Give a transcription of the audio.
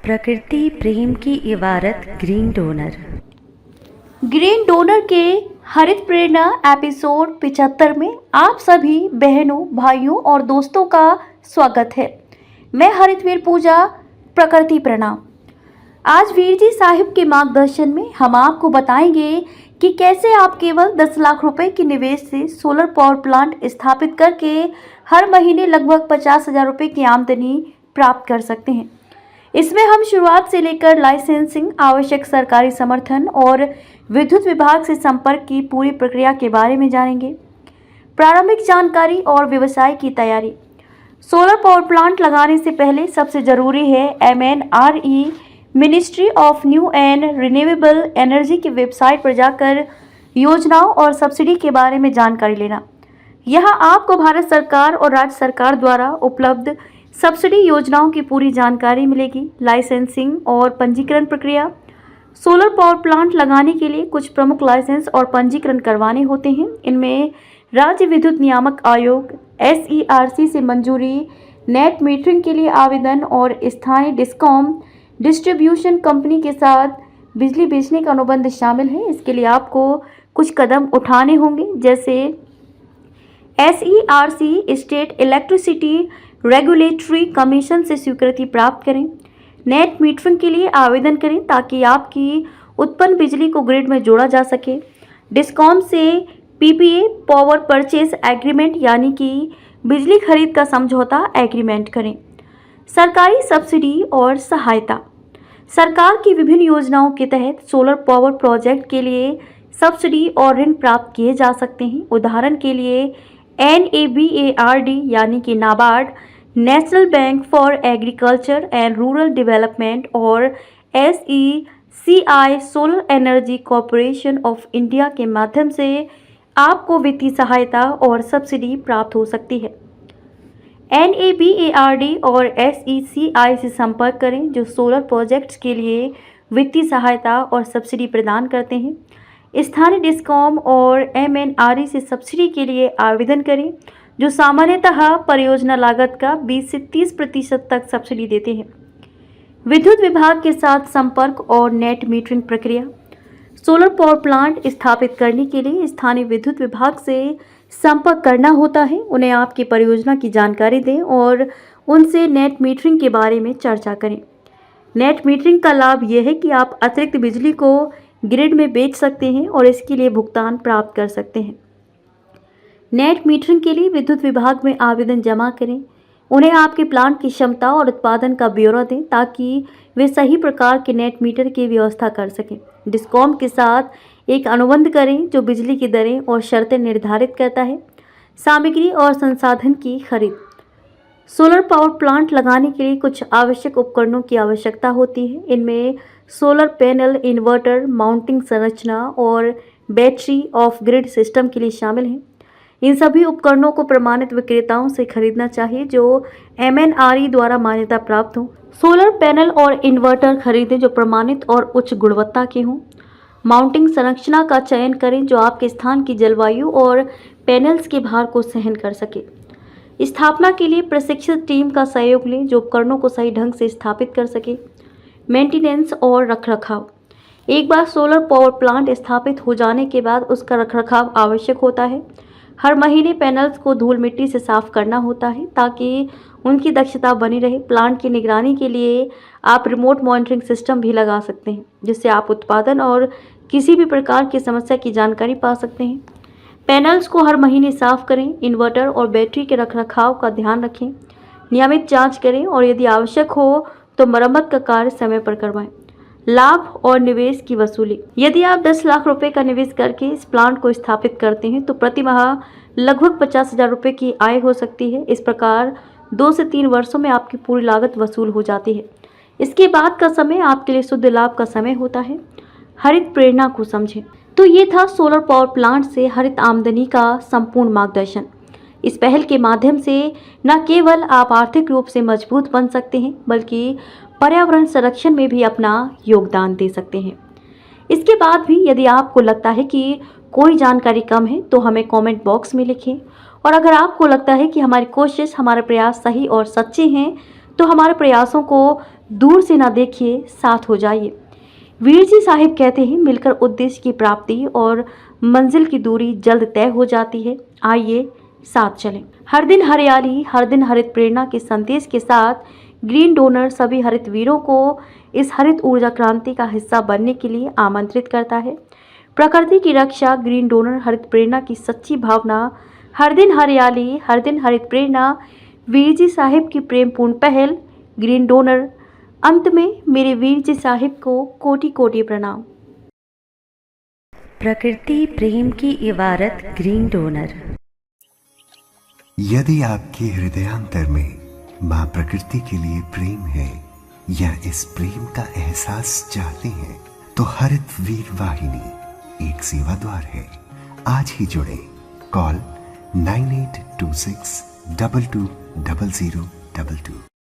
प्रकृति प्रेम की इबारत ग्रीन डोनर। ग्रीन डोनर के हरित प्रेरणा एपिसोड 75 में आप सभी बहनों, भाइयों और दोस्तों का स्वागत है। मैं हरितवीर पूजा, प्रकृति प्रणाम। आज वीर जी साहिब के मार्गदर्शन में हम आपको बताएंगे कि कैसे आप केवल 10 लाख रुपए के निवेश से सोलर पावर प्लांट स्थापित करके हर महीने लगभग 50,000 रुपए की आमदनी प्राप्त कर सकते हैं। इसमें हम शुरुआत से लेकर लाइसेंसिंग, आवश्यक सरकारी समर्थन और विद्युत विभाग से संपर्क की पूरी प्रक्रिया के बारे में जानेंगे। प्रारंभिक जानकारी और व्यवसाय की तैयारी। सोलर पावर प्लांट लगाने से पहले सबसे जरूरी है MNRE ministry of new and renewable energy की वेबसाइट पर जाकर योजनाओं और सब्सिडी के बारे में जानकारी लेना। यहाँ आपको भारत सरकार और राज्य सरकार द्वारा उपलब्ध सब्सिडी योजनाओं की पूरी जानकारी मिलेगी। लाइसेंसिंग और पंजीकरण प्रक्रिया। सोलर पावर प्लांट लगाने के लिए कुछ प्रमुख लाइसेंस और पंजीकरण करवाने होते हैं। इनमें राज्य विद्युत नियामक आयोग SERC से मंजूरी, नेट मीटरिंग के लिए आवेदन और स्थानीय डिस्कॉम डिस्ट्रीब्यूशन कंपनी के साथ बिजली बेचने का अनुबंध शामिल है। इसके लिए आपको कुछ कदम उठाने होंगे, जैसे SERC state electricity regulatory commission से स्वीकृति प्राप्त करें। नेट मीटरिंग के लिए आवेदन करें ताकि आपकी उत्पन्न बिजली को ग्रिड में जोड़ा जा सके। डिस्कॉम से PPA पावर परचेज एग्रीमेंट यानी कि बिजली खरीद का समझौता एग्रीमेंट करें। सरकारी सब्सिडी और सहायता। सरकार की विभिन्न योजनाओं के तहत सोलर पावर प्रोजेक्ट के लिए सब्सिडी और ऋण प्राप्त किए जा सकते हैं। उदाहरण के लिए NABARD यानी कि NABARD, national bank for agriculture and rural development और SECI solar energy corporation of India के माध्यम से आपको वित्तीय सहायता और सब्सिडी प्राप्त हो सकती है। NABARD और SECI से संपर्क करें जो सोलर प्रोजेक्ट्स के लिए वित्तीय सहायता और सब्सिडी प्रदान करते हैं। स्थानीय डिस्कॉम और MNRE से सब्सिडी के लिए आवेदन करें जो सामान्यतः परियोजना लागत का 20 से 30% तक सब्सिडी देते हैं। विद्युत विभाग के साथ संपर्क और नेट मीटरिंग प्रक्रिया। सोलर पावर प्लांट स्थापित करने के लिए स्थानीय विद्युत विभाग से संपर्क करना होता है। उन्हें आपकी परियोजना की जानकारी दें और उनसे नेट मीटरिंग के बारे में चर्चा करें। नेट मीटरिंग का लाभ यह है कि आप अतिरिक्त बिजली को ग्रिड में बेच सकते हैं और इसके लिए भुगतान प्राप्त कर सकते हैं। नेट मीटरिंग के लिए विद्युत विभाग में आवेदन जमा करें। उन्हें आपके प्लांट की क्षमता और उत्पादन का ब्यौरा दें ताकि वे सही प्रकार के नेट मीटर की व्यवस्था कर सकें। डिस्कॉम के साथ एक अनुबंध करें जो बिजली की दरें और शर्तें निर्धारित करता है। सामग्री और संसाधन की खरीद। सोलर पावर प्लांट लगाने के लिए कुछ आवश्यक उपकरणों की आवश्यकता होती है। इनमें सोलर पैनल, इन्वर्टर, माउंटिंग संरचना और बैटरी ऑफ ग्रिड सिस्टम के लिए शामिल हैं। इन सभी उपकरणों को प्रमाणित विक्रेताओं से खरीदना चाहिए जो MNRE द्वारा मान्यता प्राप्त हो। सोलर पैनल और इन्वर्टर खरीदें जो प्रमाणित और उच्च गुणवत्ता के हों। माउंटिंग संरचना का चयन करें जो आपके स्थान की जलवायु और पैनल्स के भार को सहन कर सके। स्थापना के लिए प्रशिक्षित टीम का सहयोग लें जो उपकरणों को सही ढंग से स्थापित कर सके। मेंटेनेंस और रखरखाव। एक बार सोलर पावर प्लांट स्थापित हो जाने के बाद उसका रखरखाव आवश्यक होता है। हर महीने पैनल्स को धूल मिट्टी से साफ करना होता है ताकि उनकी दक्षता बनी रहे। प्लांट की निगरानी के लिए आप रिमोट मॉनिटरिंग सिस्टम भी लगा सकते हैं जिससे आप उत्पादन और किसी भी प्रकार की समस्या की जानकारी पा सकते हैं। पैनल्स को हर महीने साफ करें। इन्वर्टर और बैटरी के रखरखाव का ध्यान रखें। नियमित जांच करें और यदि आवश्यक हो तो मरम्मत का कार्य समय पर करवाएं। लाभ और निवेश की वसूली। यदि आप 10 लाख रुपए का निवेश करके इस प्लांट को स्थापित करते हैं तो प्रति माह लगभग 50,000 रुपए की आय हो सकती है। इस प्रकार 2 से 3 वर्षों में आपकी पूरी लागत वसूल हो जाती है। इसके बाद का समय आपके लिए शुद्ध लाभ का समय होता है। हरित प्रेरणा को समझें। तो ये था सोलर पावर प्लांट से हरित आमदनी का संपूर्ण मार्गदर्शन। इस पहल के माध्यम से न केवल आप आर्थिक रूप से मजबूत बन सकते हैं बल्कि पर्यावरण संरक्षण में भी अपना योगदान दे सकते हैं। इसके बाद भी यदि आपको लगता है कि कोई जानकारी कम है तो हमें कमेंट बॉक्स में लिखें और अगर आपको लगता है कि हमारी कोशिश, हमारे प्रयास सही और सच्चे हैं तो हमारे प्रयासों को दूर से ना देखिए, साथ हो जाइए। वीर जी साहिब कहते हैं, मिलकर उद्देश्य की प्राप्ति और मंजिल की दूरी जल्द तय हो जाती है। आइए साथ चलें। हर दिन हरियाली, हर दिन हरित प्रेरणा के संदेश के साथ ग्रीन डोनर सभी हरित वीरों को इस हरित ऊर्जा क्रांति का हिस्सा बनने के लिए आमंत्रित करता है। प्रकृति की रक्षा, ग्रीन डोनर हरित प्रेरणा की सच्ची भावना, हर दिन हरियाली, हर दिन हरित प्रेरणा, वीर जी साहिब की प्रेमपूर्ण पहल, ग्रीन डोनर। अंत में मेरे वीर जी साहिब को कोटि कोटि प्रणाम। प्रकृति प्रेम की इबारत ग्रीन डोनर। यदि आपके हृदयांतर में मां प्रकृति के लिए प्रेम है या इस प्रेम का एहसास चाहते हैं, तो हरित वीर वाहिनी एक सेवा द्वार है। आज ही जुड़े। कॉल 9826 220022।